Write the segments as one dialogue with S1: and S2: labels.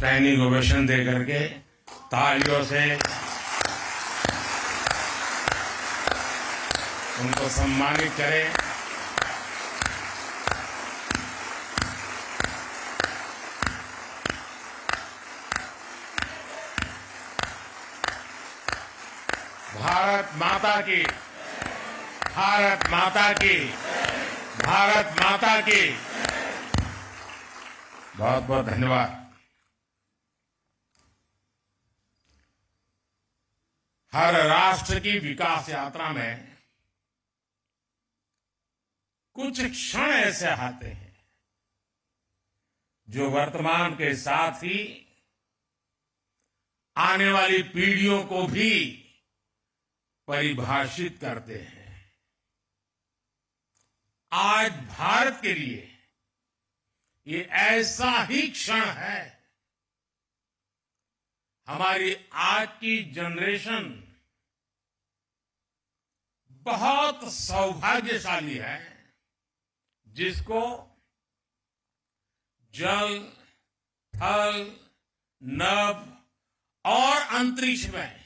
S1: Standing ovation दे करके तालियों से उनको सम्मानित करें। भारत माता की, भारत माता की, भारत माता की। बहुत बहुत धन्यवाद। हर राष्ट्र की विकास यात्रा में कुछ क्षण ऐसे आते हैं जो वर्तमान के साथ ही आने वाली पीढ़ियों को भी परिभाषित करते हैं। आज भारत के लिए ये ऐसा ही क्षण है। हमारी आज की जनरेशन बहुत सौभाग्यशाली है जिसको जल, थल, नभ और अंतरिक्ष में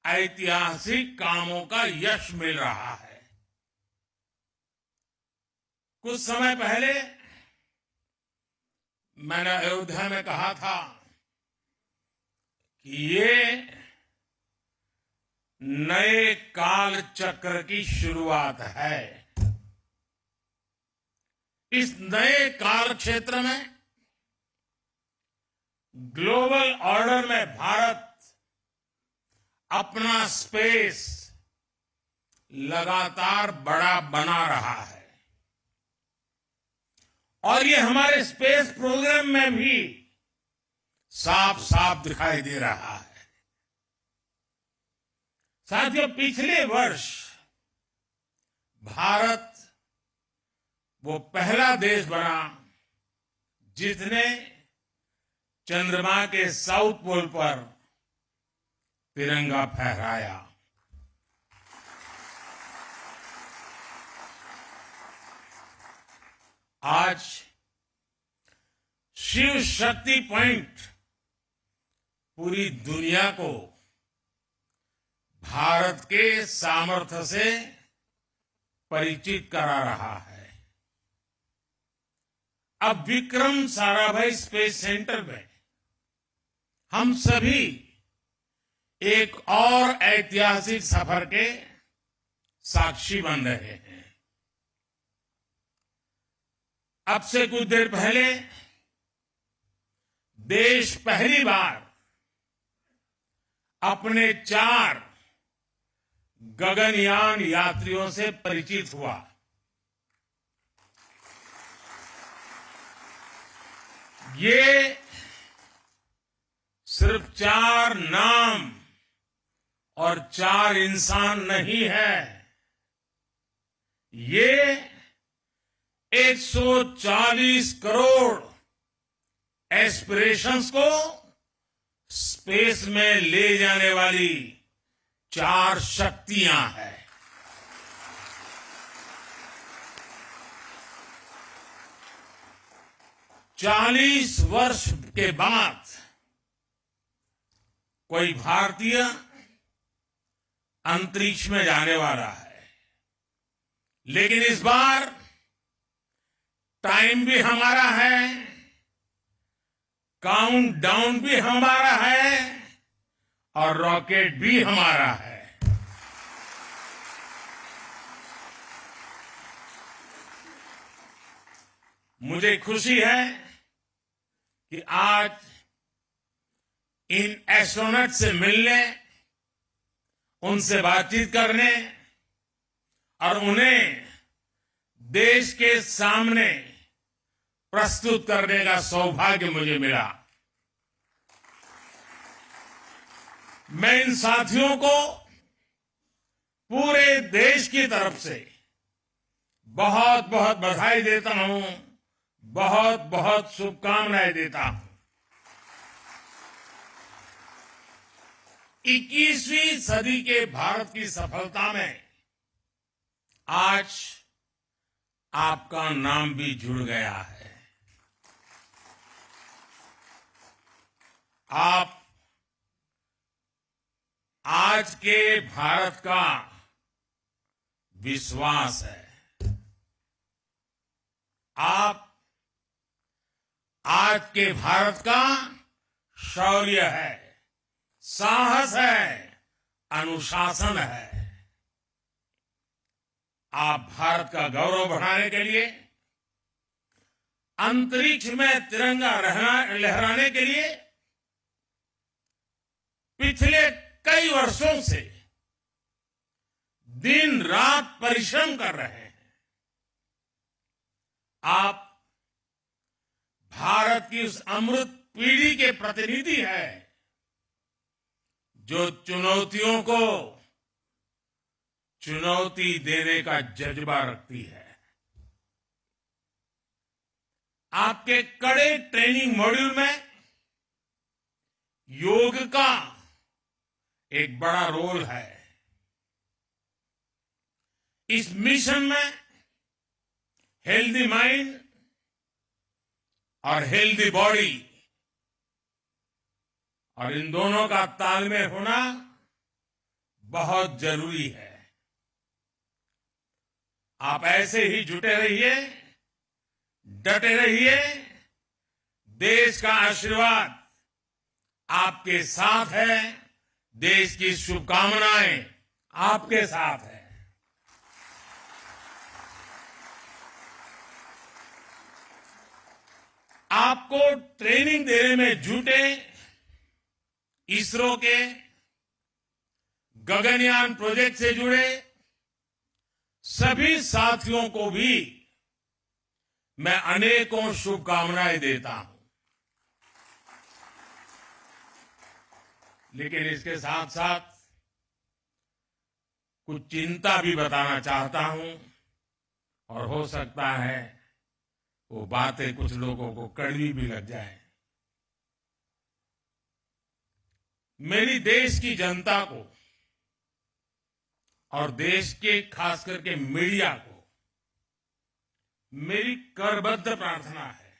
S1: ऐतिहासिक कामों का यश मिल रहा है। कुछ समय पहले मैंने अयोध्या में कहा था कि ये नए काल चक्र की शुरुआत है। इस नए काल क्षेत्र में ग्लोबल ऑर्डर में भारत अपना स्पेस लगातार बड़ा बना रहा है और ये हमारे स्पेस प्रोग्राम में भी साफ साफ दिखाई दे रहा है। साथियों, पिछले वर्ष भारत वो पहला देश बना जिसने चंद्रमा के साउथ पोल पर तिरंगा फहराया। आज शिव शक्ति पॉइंट पूरी दुनिया को भारत के सामर्थ्य से परिचित करा रहा है। अब विक्रम साराभाई स्पेस सेंटर में हम सभी एक और ऐतिहासिक सफर के साक्षी बन रहे हैं। अब से कुछ देर पहले देश पहली बार अपने 4 गगनयान यात्रियों से परिचित हुआ। ये सिर्फ 4 नाम और 4 इंसान नहीं है, ये 140 करोड़ एस्पिरेशंस को स्पेस में ले जाने वाली 4 शक्तियां हैं। चालीस वर्ष के बाद कोई भारतीय अंतरिक्ष में जाने वाला है, लेकिन इस बार टाइम भी हमारा है, काउंटडाउन भी हमारा है और रॉकेट भी हमारा है। मुझे खुशी है कि आज इन एस्ट्रोनॉट से मिलने, उनसे बातचीत करने और उन्हें देश के सामने प्रस्तुत करने का सौभाग्य मुझे मिला। मैं इन साथियों को पूरे देश की तरफ से बहुत बहुत बधाई देता हूं, बहुत बहुत शुभकामनाएं देता हूं। 21वीं सदी के भारत की सफलता में आज आपका नाम भी जुड़ गया है। आप आज के भारत का विश्वास है। आप आज के भारत का शौर्य है, साहस है, अनुशासन है। आप भारत का गौरव बढ़ाने के लिए, अंतरिक्ष में तिरंगा लहराने के लिए पिछले कई वर्षों से दिन रात परिश्रम कर रहे हैं। आप भारत की उस अमृत पीढ़ी के प्रतिनिधि हैं जो चुनौतियों को चुनौती देने का जज्बा रखती है। आपके कड़े ट्रेनिंग मॉड्यूल में योग का एक बड़ा रोल है। इस मिशन में हेल्दी माइंड और हेल्दी बॉडी और इन दोनों का तालमेल होना बहुत जरूरी है। आप ऐसे ही जुटे रहिए, डटे रहिए। देश का आशीर्वाद आपके साथ है। देश की शुभकामनाएं आपके साथ है। आपको ट्रेनिंग देने में जुटे इसरो के गगनयान प्रोजेक्ट से जुड़े सभी साथियों को भी मैं अनेकों शुभकामनाएं देता हूं। लेकिन इसके साथ साथ कुछ चिंता भी बताना चाहता हूं, और हो सकता है वो बातें कुछ लोगों को कड़वी भी लग जाए। मेरी देश की जनता को और देश के खास करके मीडिया को मेरी करबद्ध प्रार्थना है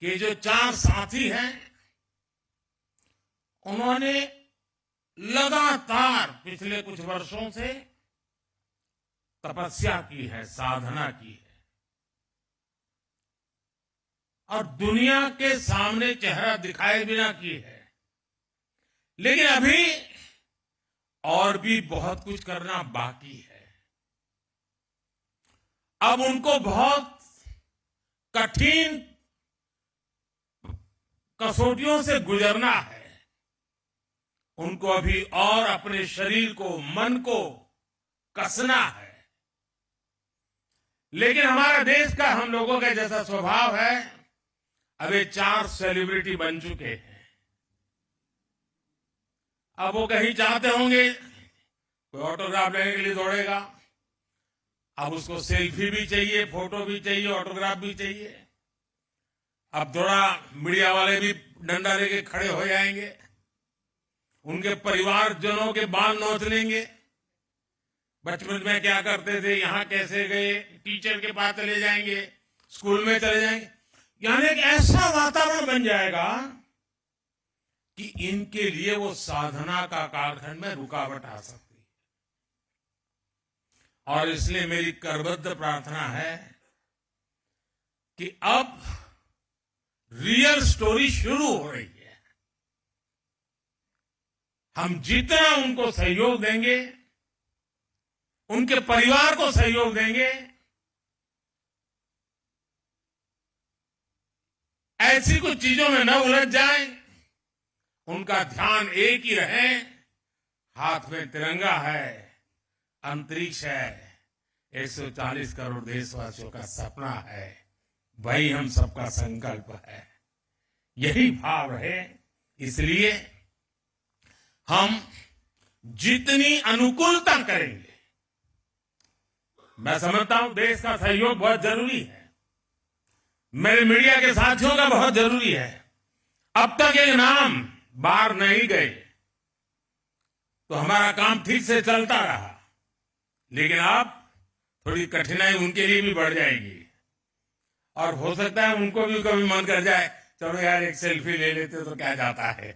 S1: कि जो 4 साथी हैं उन्होंने लगातार पिछले कुछ वर्षों से तपस्या की है, साधना की है, और दुनिया के सामने चेहरा दिखाए बिना की है। लेकिन अभी और भी बहुत कुछ करना बाकी है। अब उनको बहुत कठिन कसौटियों से गुजरना है। उनको अभी और अपने शरीर को, मन को कसना है। लेकिन हमारा देश का, हम लोगों का जैसा स्वभाव है, अब ये 4 सेलिब्रिटी बन चुके हैं। अब वो कहीं चाहते होंगे, कोई ऑटोग्राफ लेने के लिए दौड़ेगा। अब उसको सेल्फी भी चाहिए, फोटो भी चाहिए, ऑटोग्राफ भी चाहिए। अब थोड़ा मीडिया वाले भी डंडा लेके खड़े हो जाएंगे, उनके परिवारजनों के बाल नोच लेंगे। बचपन में क्या करते थे, यहां कैसे गए, टीचर के पास चले जाएंगे, स्कूल में चले जाएंगे। यानी एक ऐसा वातावरण बन जाएगा कि इनके लिए वो साधना का कालखंड में रुकावट आ सकती है। और इसलिए मेरी करबद्ध प्रार्थना है कि अब रियल स्टोरी शुरू हो रही है। हम जितना उनको सहयोग देंगे, उनके परिवार को सहयोग देंगे, ऐसी कुछ चीजों में न उलझ जाए, उनका ध्यान एक ही रहे, हाथ में तिरंगा है, अंतरिक्ष है, 140 करोड़ देशवासियों का सपना है, वही हम सबका संकल्प है। यही भाव रहे। इसलिए हम जितनी अनुकूलता करेंगे, मैं समझता हूं देश का सहयोग बहुत जरूरी है, मेरे मीडिया के साथियों का बहुत जरूरी है। अब तक ये नाम बाहर नहीं गए तो हमारा काम ठीक से चलता रहा। लेकिन अब थोड़ी कठिनाई उनके लिए भी बढ़ जाएगी, और हो सकता है उनको भी कभी मन कर जाए चलो यार एक सेल्फी ले लेते तो क्या जाता है।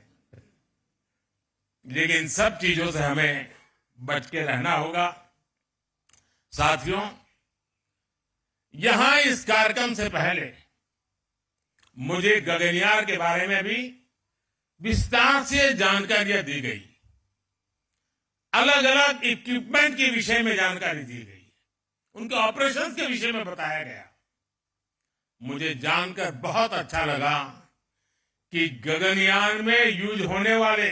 S1: लेकिन सब चीजों से हमें बच के रहना होगा। साथियों, यहां इस कार्यक्रम से पहले मुझे गगनयान के बारे में भी विस्तार से जानकारियां दी गई, अलग अलग इक्विपमेंट के विषय में जानकारी दी गई, उनके ऑपरेशंस के विषय में बताया गया। मुझे जानकर बहुत अच्छा लगा कि गगनयान में यूज होने वाले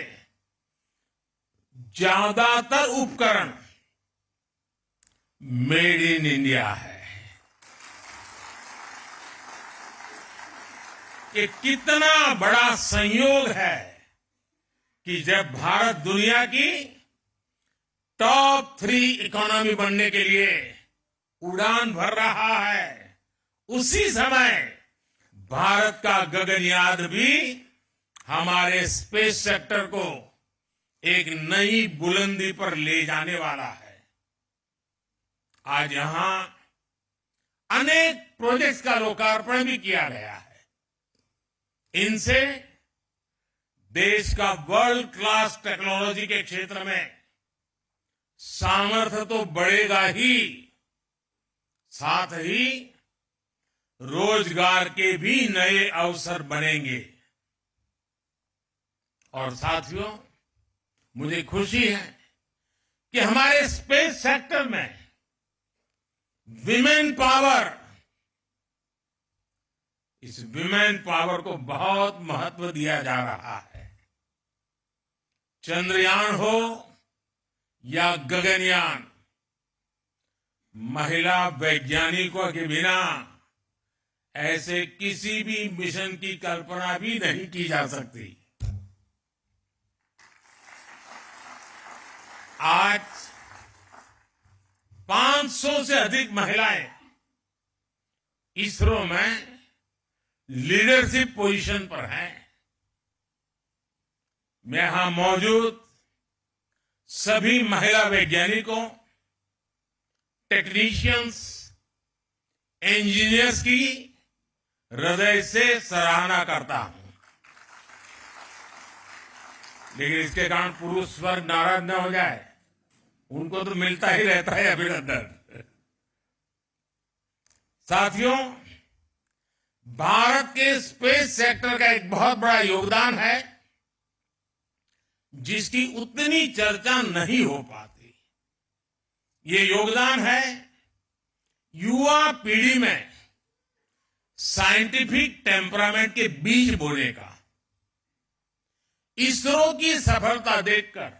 S1: ज्यादातर उपकरण मेड इन इंडिया है। ये कितना बड़ा संयोग है कि जब भारत दुनिया की टॉप 3 इकोनॉमी बनने के लिए उड़ान भर रहा है, उसी समय भारत का गगनयान भी हमारे स्पेस सेक्टर को एक नई बुलंदी पर ले जाने वाला है। आज यहां अनेक प्रोजेक्ट्स का लोकार्पण भी किया गया है। इनसे देश का वर्ल्ड क्लास टेक्नोलॉजी के क्षेत्र में सामर्थ्य तो बढ़ेगा ही, साथ ही रोजगार के भी नए अवसर बनेंगे। और साथियों, मुझे खुशी है कि हमारे स्पेस सेक्टर में विमेन पावर, इस विमेन पावर को बहुत महत्व दिया जा रहा है। चंद्रयान हो या गगनयान, महिला वैज्ञानिकों के बिना ऐसे किसी भी मिशन की कल्पना भी नहीं की जा सकती। आज 500 से अधिक महिलाएं इसरो में लीडरशिप पोजीशन पर हैं। मैं यहां मौजूद सभी महिला वैज्ञानिकों, टेक्नीशियंस, इंजीनियर्स की हृदय से सराहना करता हूं। लेकिन इसके कारण पुरुष वर्ग नाराज न हो जाए, उनको तो मिलता ही रहता है अभिनंदन। साथियों, भारत के स्पेस सेक्टर का एक बहुत बड़ा योगदान है जिसकी उतनी चर्चा नहीं हो पाती। ये योगदान है युवा पीढ़ी में साइंटिफिक टेम्परामेंट के बीज बोने का। इसरो की सफलता देखकर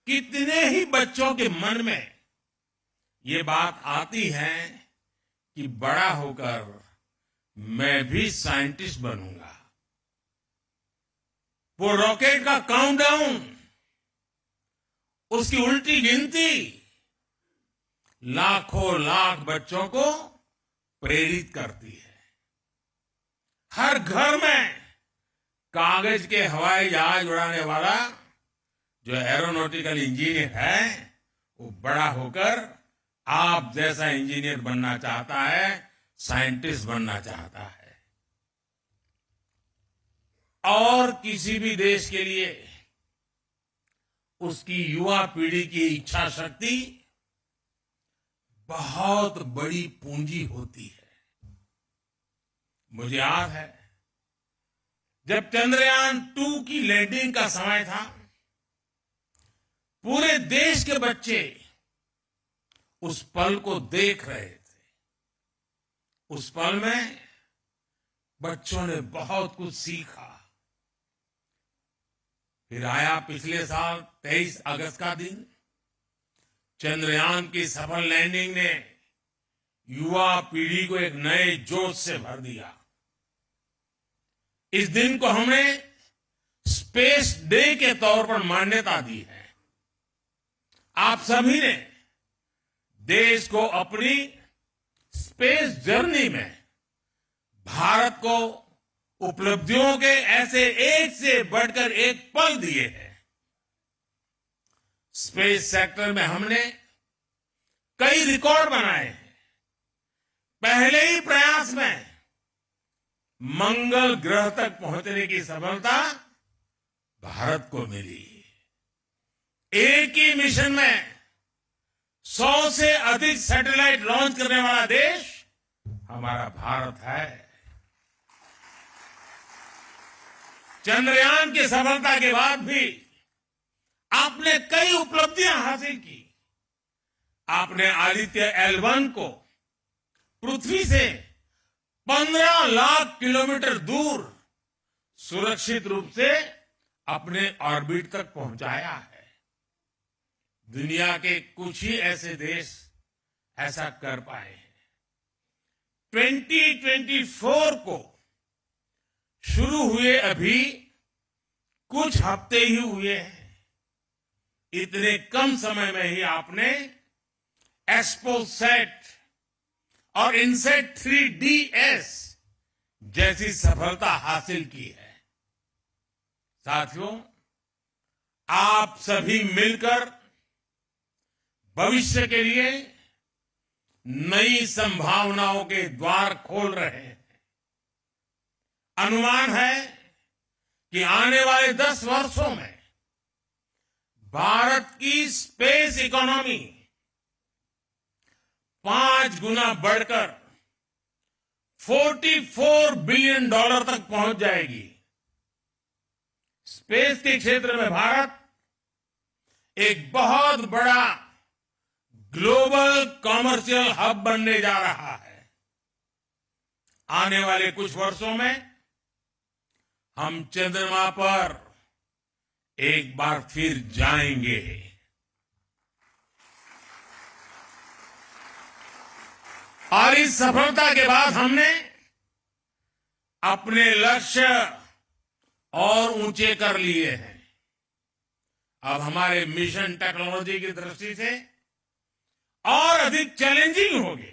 S1: कितने ही बच्चों के मन में ये बात आती है कि बड़ा होकर मैं भी साइंटिस्ट बनूंगा। वो रॉकेट का काउंटडाउन, उसकी उल्टी गिनती लाखों लाख बच्चों को प्रेरित करती है। हर घर में कागज के हवाई जहाज उड़ाने वाला जो एरोनॉटिकल इंजीनियर है, वो बड़ा होकर आप जैसा इंजीनियर बनना चाहता है, साइंटिस्ट बनना चाहता है। और किसी भी देश के लिए उसकी युवा पीढ़ी की इच्छा शक्ति बहुत बड़ी पूंजी होती है। मुझे याद है जब चंद्रयान 2 की लैंडिंग का समय था, पूरे देश के बच्चे उस पल को देख रहे थे। उस पल में बच्चों ने बहुत कुछ सीखा। फिर आया पिछले साल 23 अगस्त का दिन। चंद्रयान की सफल लैंडिंग ने युवा पीढ़ी को एक नए जोश से भर दिया। इस दिन को हमने स्पेस डे के तौर पर मान्यता दी है। आप सभी ने देश को अपनी स्पेस जर्नी में भारत को उपलब्धियों के ऐसे एक से बढ़कर एक पल दिए हैं। स्पेस सेक्टर में हमने कई रिकॉर्ड बनाए हैं। पहले ही प्रयास में मंगल ग्रह तक पहुंचने की सफलता भारत को मिली। एक ही मिशन में 100 से अधिक सैटेलाइट लॉन्च करने वाला देश हमारा भारत है। चंद्रयान की सफलता के बाद भी आपने कई उपलब्धियां हासिल की। आपने आदित्य L1 को पृथ्वी से 15 लाख किलोमीटर दूर सुरक्षित रूप से अपने ऑर्बिट तक पहुंचाया है। दुनिया के कुछ ही ऐसे देश ऐसा कर पाए हैं। 2024 को शुरू हुए अभी कुछ हफ्ते ही हुए हैं। इतने कम समय में ही आपने एस्पोसैट और इनसेट 3DS जैसी सफलता हासिल की है। साथियों, आप सभी मिलकर भविष्य के लिए नई संभावनाओं के द्वार खोल रहे हैं। अनुमान है कि आने वाले 10 वर्षों में भारत की स्पेस इकोनॉमी 5 गुना बढ़कर $44 बिलियन तक पहुंच जाएगी। स्पेस के क्षेत्र में भारत एक बहुत बड़ा ग्लोबल कॉमर्शियल हब बनने जा रहा है। आने वाले कुछ वर्षों में हम चंद्रमा पर एक बार फिर जाएंगे। और इस सफलता के बाद हमने अपने लक्ष्य और ऊंचे कर लिए हैं। अब हमारे मिशन टेक्नोलॉजी की दृष्टि से और अधिक चैलेंजिंग होंगे।